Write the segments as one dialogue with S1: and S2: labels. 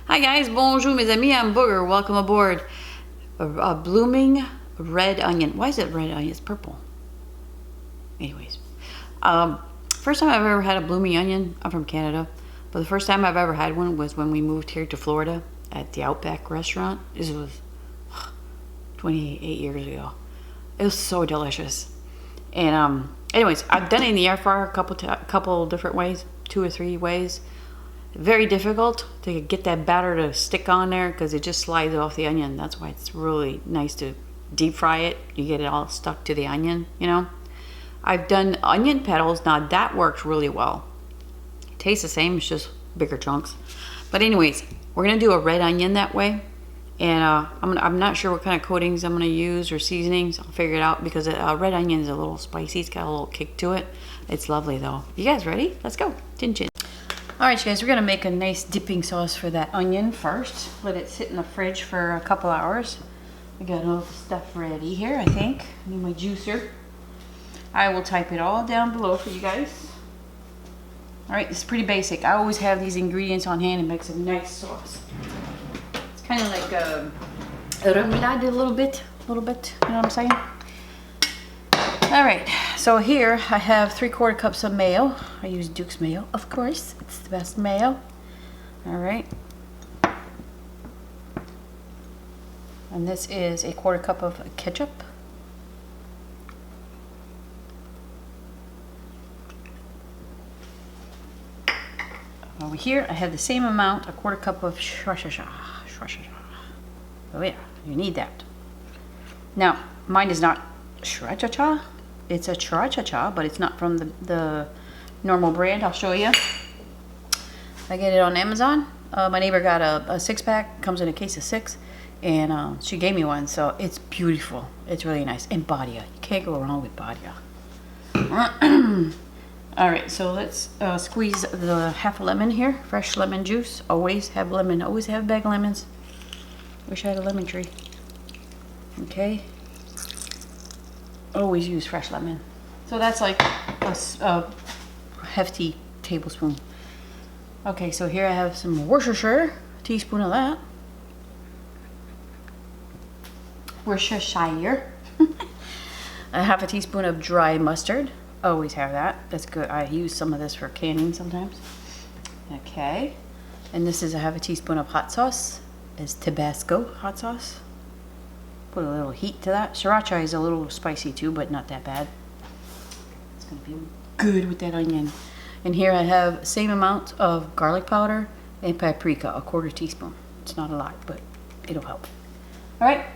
S1: Hi guys, bonjour mes amis, I'm Booger. Welcome aboard. A blooming red onion. Why is it red onion? It's purple. Anyways, first time I've ever had a blooming onion. I'm from Canada, but the first time I've ever had one was when we moved here to Florida at the Outback restaurant. This was 28 years ago. It was so delicious. And anyways, I've done it in the air fryer a couple different ways, 2 or 3 ways. Very difficult to get that batter to stick on there because it just slides off the onion. That's why it's really nice to deep fry it. You get it all stuck to the onion, you know. I've done onion petals. Now that works really well. It tastes the same, it's just bigger chunks. But anyways, we're gonna do a red onion that way. And I'm not sure what kind of coatings I'm gonna use or seasonings. I'll figure it out because red onion is a little spicy. It's got a little kick to it. It's lovely though. You guys ready? Let's go. Chin chin. All right, you guys, we're gonna make a nice dipping sauce for that onion first. Let it sit in the fridge for a couple hours. I got all the stuff ready here, I think. I need my juicer. I will type it all down below for you guys. All right, it's pretty basic. I always have these ingredients on hand and makes a nice sauce. It's kind of like a remoulade a little bit, you know what I'm saying? All right, so here I have 3/4 cups of mayo. I use Duke's mayo, of course. It's the best mayo. All right. And this is 1/4 cup of ketchup. Over here, I have the same amount, 1/4 cup of Sriracha. Oh yeah, you need that. Now, mine is not Sriracha. It's a Sriracha, but it's not from the normal brand. I'll show you. I get it on Amazon. My neighbor got a 6-pack. Comes in a case of 6, and she gave me one. So it's beautiful. It's really nice. And Badia. You can't go wrong with Badia. All right, so let's squeeze the half a lemon here. Fresh lemon juice. Always have lemon. Always have a bag of lemons. Wish I had a lemon tree. Okay. Always use fresh lemon. So that's like a hefty tablespoon. Okay, so here I have some Worcestershire, a teaspoon of that. Worcestershire. A half a teaspoon of dry mustard. Always have that. That's good. I use some of this for canning sometimes. Okay. And this is a half a teaspoon of hot sauce. It's Tabasco hot sauce. Put a little heat to that. Sriracha is a little spicy too, but not that bad. It's gonna be good with that onion. And here I have same amount of garlic powder and paprika, 1/4 teaspoon. It's not a lot, but it'll help. All right.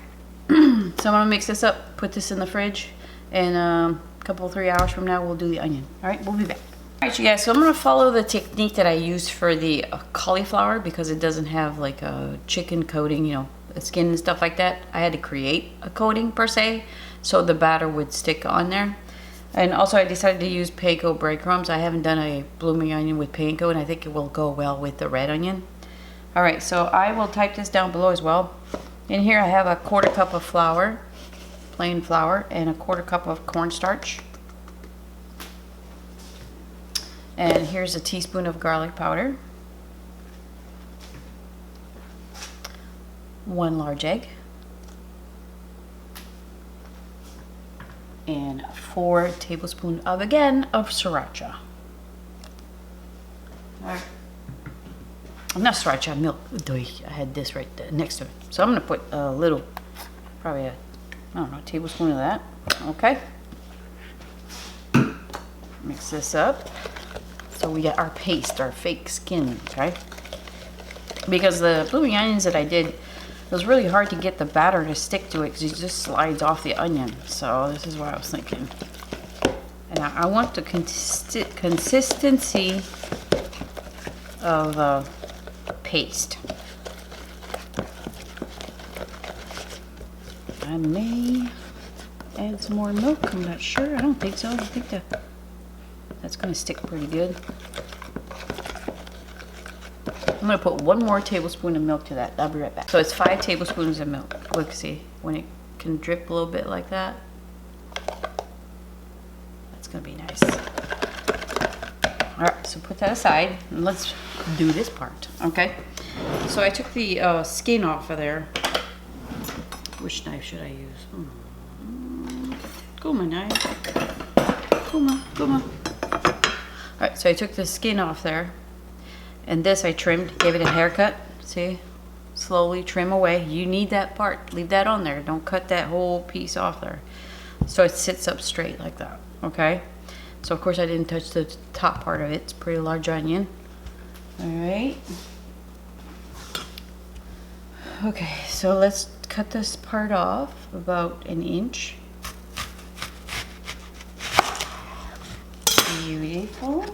S1: So I'm gonna mix this up, put this in the fridge, and a couple 3 hours from now we'll do the onion. All right, we'll be back. All right, you guys. So I'm gonna follow the technique that I used for the cauliflower because it doesn't have like a chicken coating, you know, skin and stuff like that. I had to create a coating per se so the batter would stick on there. And also I decided to use Panko breadcrumbs. I haven't done a blooming onion with Panko, and I think it will go well with the red onion. All right, so I will type this down below as well. In here I have 1/4 cup of flour, plain flour, and 1/4 cup of cornstarch. And here's a teaspoon of garlic powder. 1 large egg, and 4 tablespoons of Sriracha. All right. Not Sriracha, milk. I had this right there next to it. So I'm gonna put a little, probably I don't know, tablespoon of that. Okay. Mix this up. So we got our paste, our fake skin, okay? Because the blooming onions that I did, it was really hard to get the batter to stick to it because it just slides off the onion. So this is what I was thinking. And I want the consistency of paste. I may add some more milk. I'm not sure. I don't think so. I think that's going to stick pretty good. I'm going to put 1 more tablespoon of milk to that. I'll be right back. So it's 5 tablespoons of milk. Look, see, when it can drip a little bit like that. That's going to be nice. All right, so put that aside and let's do this part, okay? So I took the skin off of there. Which knife should I use? Go my knife. Go my. Alright, so I took the skin off there. And this I trimmed, gave it a haircut. See? Slowly trim away. You need that part. Leave that on there. Don't cut that whole piece off there. So it sits up straight like that. Okay? So of course I didn't touch the top part of it. It's a pretty large onion. Alright. Okay, so let's cut this part off about an inch. Beautiful.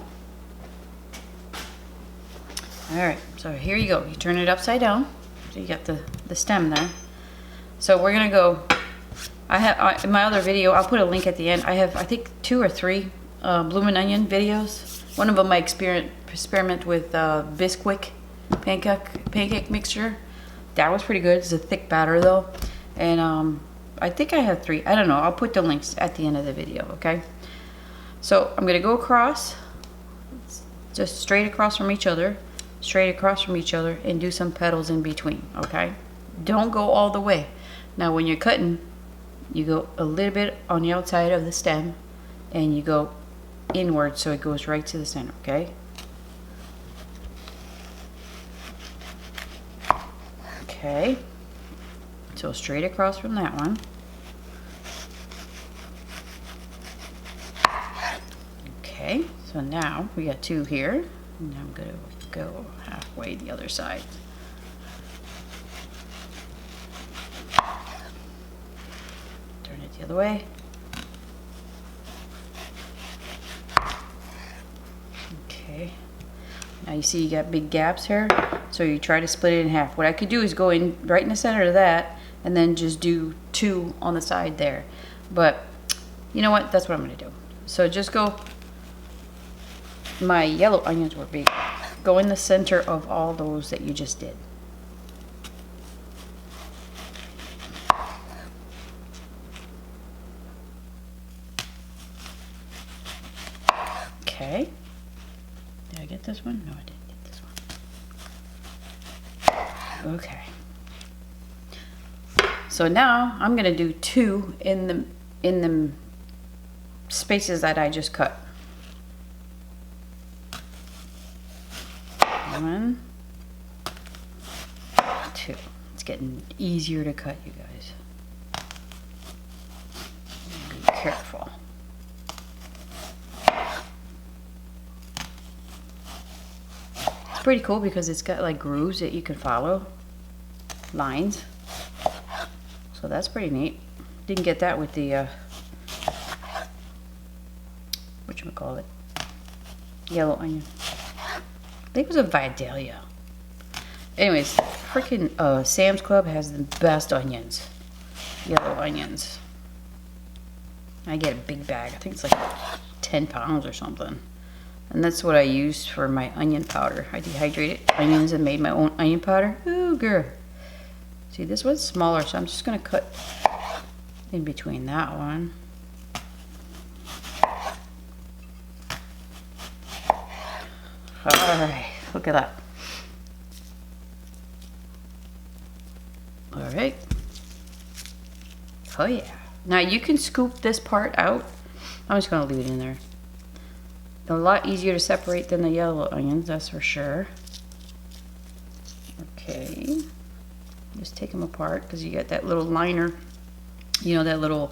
S1: Alright, so here you go. You turn it upside down. So you got the stem there. So we're gonna go, I have, in my other video, I'll put a link at the end. I have, I think, 2 or 3 bloomin' onion videos. One of them I experiment with Bisquick pancake mixture. That was pretty good. It's a thick batter though. And I think I have 3. I don't know. I'll put the links at the end of the video, okay? So I'm gonna go across, just straight across from each other, and do some petals in between, okay? Don't go all the way. Now when you're cutting, you go a little bit on the outside of the stem and you go inward so it goes right to the center, okay? Okay, so straight across from that one. Okay, so now we got 2 here, and I'm gonna go halfway the other side. Turn it the other way. Okay, now you see you got big gaps here, so you try to split it in half. What I could do is go in right in the center of that and then just do 2 on the side there, but you know what, that's what I'm gonna do. So just go, my yellow onions were big, go in the center of all those that you just did. Okay, did I get this one? No, I didn't get this one. Okay, so now I'm gonna do 2 in the spaces that I just cut. 1, 2. It's getting easier to cut, you guys. Be careful. It's pretty cool because it's got like grooves that you can follow, lines. So that's pretty neat. Didn't get that with the whatchamacallit, yellow onion. I think it was a Vidalia. Anyways, freaking Sam's Club has the best onions. Yellow onions. I get a big bag. I think it's like 10 pounds or something. And that's what I use for my onion powder. I dehydrated onions and made my own onion powder. Ooh, girl. See, this one's smaller, so I'm just going to cut in between that one. Alright, look at that. Alright. Oh yeah. Now you can scoop this part out. I'm just going to leave it in there. A lot easier to separate than the yellow onions, that's for sure. Okay. Just take them apart because you got that little liner. You know, that little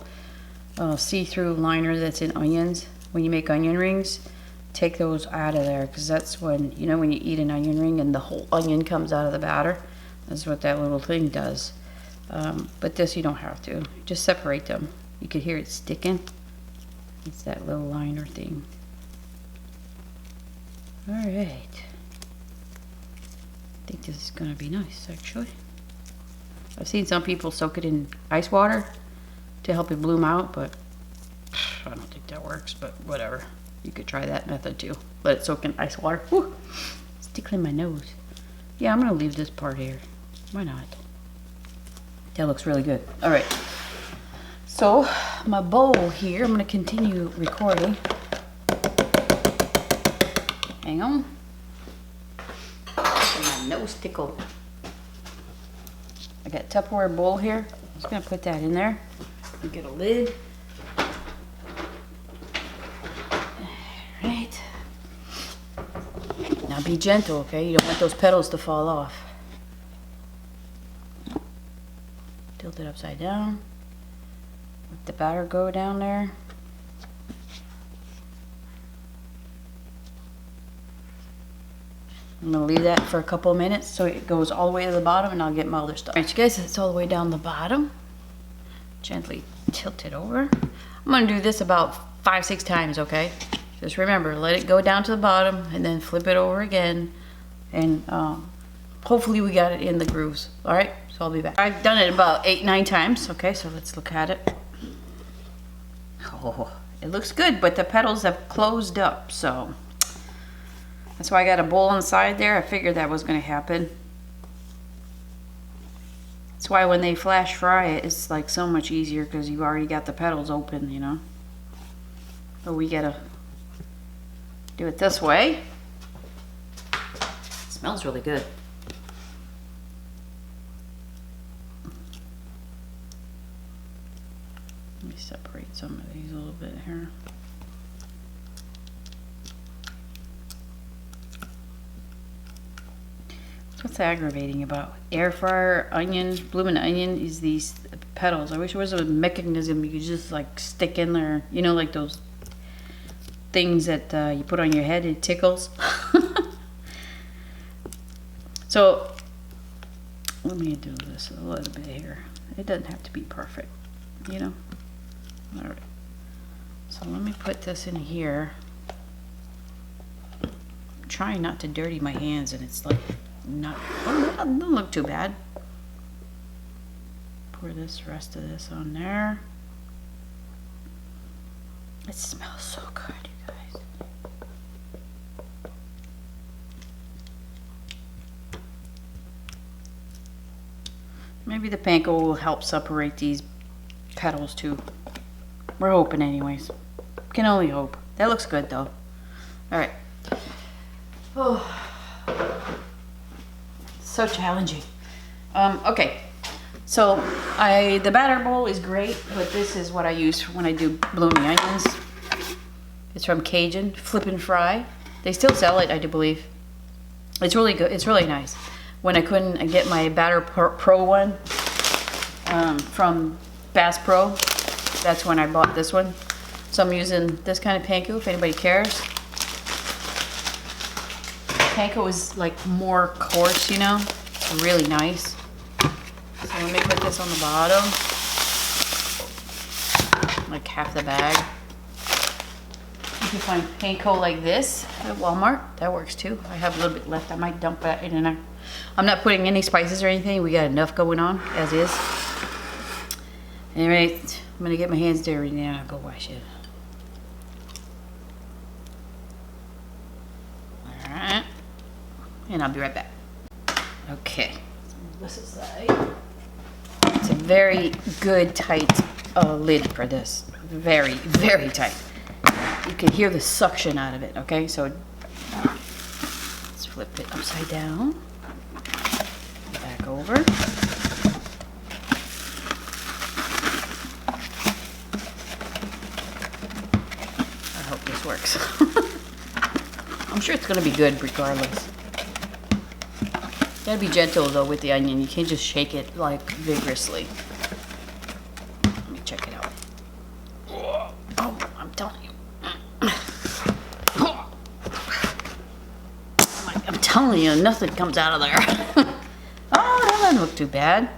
S1: see-through liner that's in onions. When you make onion rings, take those out of there because that's when, you know, when you eat an onion ring and the whole onion comes out of the batter. That's what that little thing does. But this you don't have to. Just separate them. You could hear it sticking. It's that little liner thing. Alright. I think this is going to be nice, actually. I've seen some people soak it in ice water to help it bloom out, but I don't think that works, but whatever. You could try that method too. Let it soak in ice water. Whew, it's tickling my nose. Yeah, I'm going to leave this part here. Why not? That looks really good. Alright. So, my bowl here, I'm going to continue recording. Hang on. Put my nose tickled. I got a Tupperware bowl here. I'm just gonna put that in there and get a lid. Alright. Now be gentle, okay? You don't want those petals to fall off. Tilt it upside down. Let the batter go down there. I'm gonna leave that for a couple of minutes so it goes all the way to the bottom, and I'll get my other stuff. Alright, you guys, it's all the way down the bottom. Gently tilt it over. I'm gonna do this about 5-6 times, okay? Just remember, let it go down to the bottom and then flip it over again. And hopefully we got it in the grooves. Alright, so I'll be back. I've done it about 8-9 times, okay? So let's look at it. Oh, it looks good, but the petals have closed up, so that's why I got a bowl on the side there. I figured that was going to happen. That's why when they flash fry it, it's like so much easier because you've already got the petals open, you know. But we gotta do it this way. It smells really good. Let me separate some of these a little bit here. What's aggravating about air fryer onions, blooming onion, is these petals. I wish there was a mechanism you could just like stick in there, you know, like those things that you put on your head, it tickles. So let me do this a little bit here. It doesn't have to be perfect, you know. All right, so let me put this in here. I'm trying not to dirty my hands, and it's like not, oh, that doesn't look too bad. Pour this rest of this on there. It smells so good, you guys. Maybe the panko will help separate these petals too. We're hoping anyways. Can only hope. That looks good though. All right. Oh. So challenging. Okay, so the batter bowl is great, but this is what I use when I do blooming onions. It's from Cajun Flip and Fry. They still sell it, I do believe. It's really good. It's really nice. When I couldn't get my Batter Pro one from Bass Pro, that's when I bought this one. So I'm using this kind of panko if anybody cares. Panko is like more coarse, you know, really nice. So let me put this on the bottom, like half the bag. You can find panko like this at Walmart. That works too. I have a little bit left. I might dump that in there. I'm not putting any spices or anything. We got enough going on as is. Anyway, I'm gonna get my hands dirty now. I'll go wash it. All right. And I'll be right back. Okay, this aside. It's a very good tight lid for this. Very, very tight. You can hear the suction out of it, okay? So let's flip it upside down. Back over. I hope this works. I'm sure it's gonna be good regardless. You gotta be gentle though with the onion. You can't just shake it like vigorously. Let me check it out. Oh, I'm telling you. I'm telling you, nothing comes out of there. Oh, that doesn't look too bad.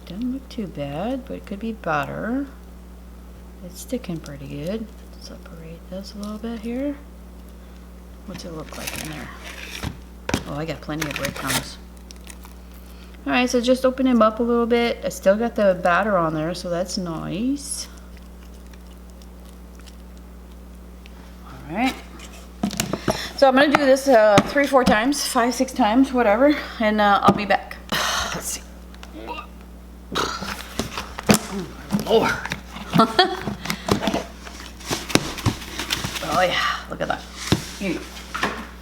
S1: Doesn't look too bad, but it could be better. It's sticking pretty good. Separate this a little bit here. What's it look like in there? Oh, I got plenty of breadcrumbs. All right, so just open them up a little bit. I still got the batter on there, so that's nice. All right. So I'm gonna do this 3-4 times, 5-6 times, whatever, and I'll be back. Let's see. Oh, Lord. Oh yeah, look at that.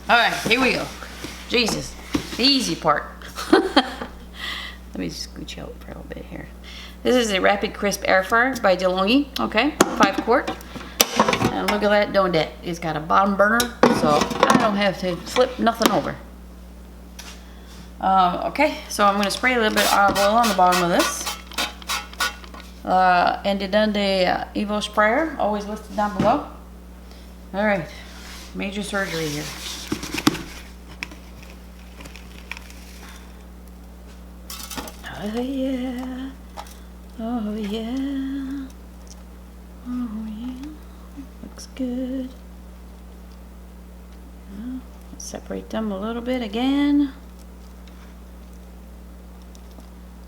S1: All right, here we go. Jesus, the easy part. Let me scooch out for a little bit here. This is a Rapid Crisp Air Fryer by DeLonghi, okay, 5 quart. And look at that donut. It's got a bottom burner, so I don't have to flip nothing over. Okay, so I'm gonna spray a little bit of olive oil on the bottom of this. And it done the Evo sprayer, always listed down below. All right, major surgery here. Oh yeah, oh yeah, oh yeah, looks good. Let's separate them a little bit again.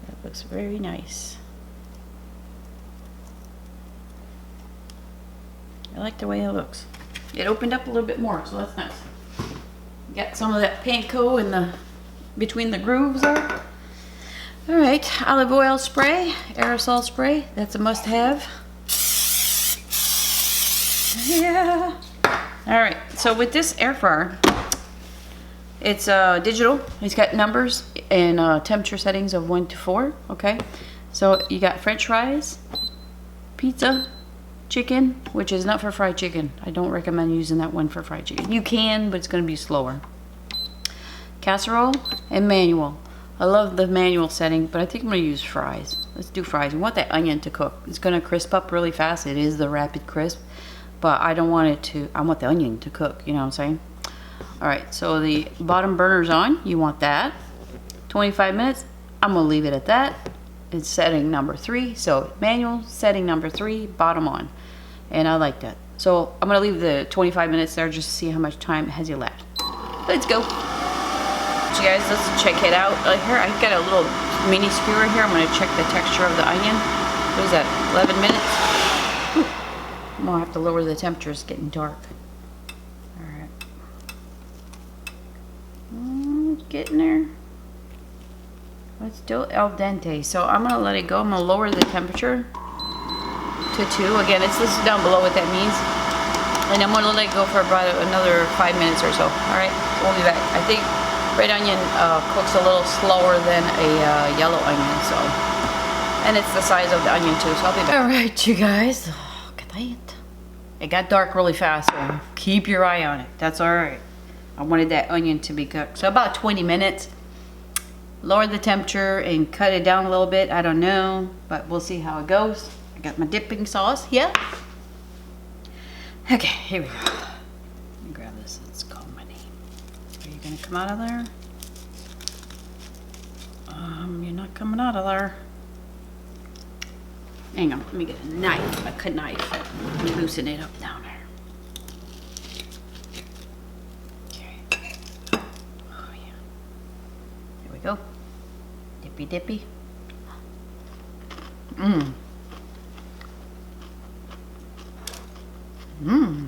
S1: That looks very nice. I like the way it looks. It opened up a little bit more, so that's nice. Got some of that panko in the between the grooves there. All right, olive oil spray, aerosol spray. That's a must-have. Yeah. All right. So with this air fryer, it's digital. It's got numbers and temperature settings of 1 to 4. Okay. So you got French fries, pizza, chicken, which is not for fried chicken. I don't recommend using that one for fried chicken. You can, but it's going to be slower. Casserole and manual. I love the manual setting, but I think I'm going to use fries. Let's do fries. We want that onion to cook. It's going to crisp up really fast. It is the Rapid Crisp, but I don't want it to, I want the onion to cook, you know what I'm saying? All right, so the bottom burner's on. You want that. 25 minutes. I'm going to leave it at that. It's setting number 3. So manual, setting number 3, bottom on. And I like that. So I'm going to leave the 25 minutes there just to see how much time has elapsed. Let's go. You guys, let's check it out. Here, I've got a little mini skewer here. I'm going to check the texture of the onion. What is that, 11 minutes? Whew. I'm going to have to lower the temperature. It's getting dark. All right. It's getting there. It's still al dente. So I'm going to let it go. I'm going to lower the temperature to 2. Again, it's listed down below what that means. And I'm going to let it go for about another 5 minutes or so. All right, we'll be back. I think red onion cooks a little slower than a yellow onion, so, and it's the size of the onion too, so I'll be back. All right, you guys, look at that. It got dark really fast, so keep your eye on it. That's all right. I wanted that onion to be cooked, so about 20 minutes. Lower the temperature and cut it down a little bit. I don't know, but we'll see how it goes. I got my dipping sauce here. Okay, here we go. Let me grab this. Let's call my name. Are you gonna come out of there? You're not coming out of there. Hang on, let me get a knife, a knife. Loosen it up down there. Okay. Oh yeah. There we go. Dippy dippy. Mmm. Mmm.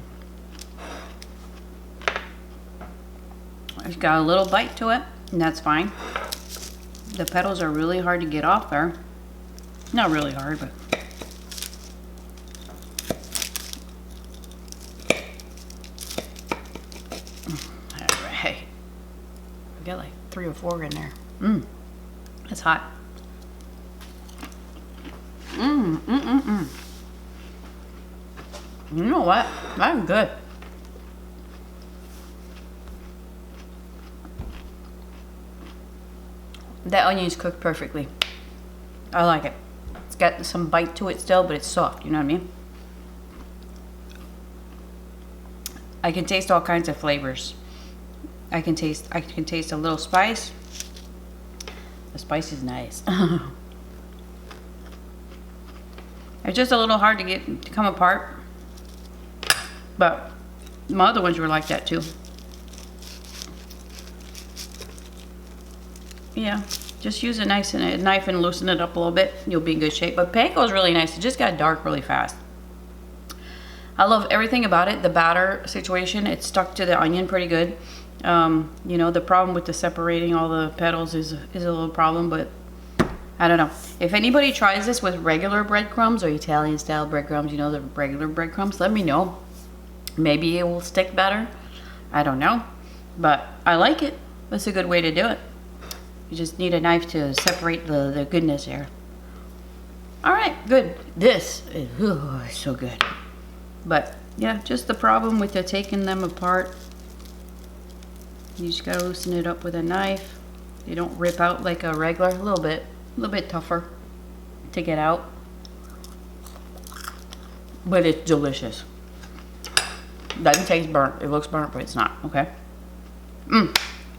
S1: It's got a little bite to it, and that's fine. The petals are really hard to get off there. Not really hard, but all right. We got like 3 or 4 in there. Mmm. It's hot. Mmm. Mmm. Mmm. Mmm. You know what? That's good. That onion's cooked perfectly. I like it. It's got some bite to it still, but it's soft, you know what I mean? I can taste all kinds of flavors. I can taste a little spice. The spice is nice. It's just a little hard to come apart. But my other ones were like that too. Yeah, just use a knife and loosen it up a little bit. You'll be in good shape. But Panko is really nice. It just got dark really fast. I love everything about it. The batter situation, it stuck to the onion pretty good. You know, the problem with the separating all the petals is a little problem, but I don't know. If anybody tries this with regular breadcrumbs or Italian style breadcrumbs, you know, the regular breadcrumbs, let me know. Maybe it will stick better. I don't know. But I like it. That's a good way to do it. You just need a knife to separate the goodness here. All right, good. This is so good. But yeah, just the problem with taking them apart. You just gotta loosen it up with a knife. They don't rip out like a regular, a little bit tougher to get out. But it's delicious. Doesn't taste burnt. It looks burnt, but it's not, okay?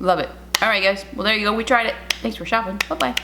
S1: Love it. All right, guys. Well, there you go. We tried it. Thanks for shopping. Bye-bye.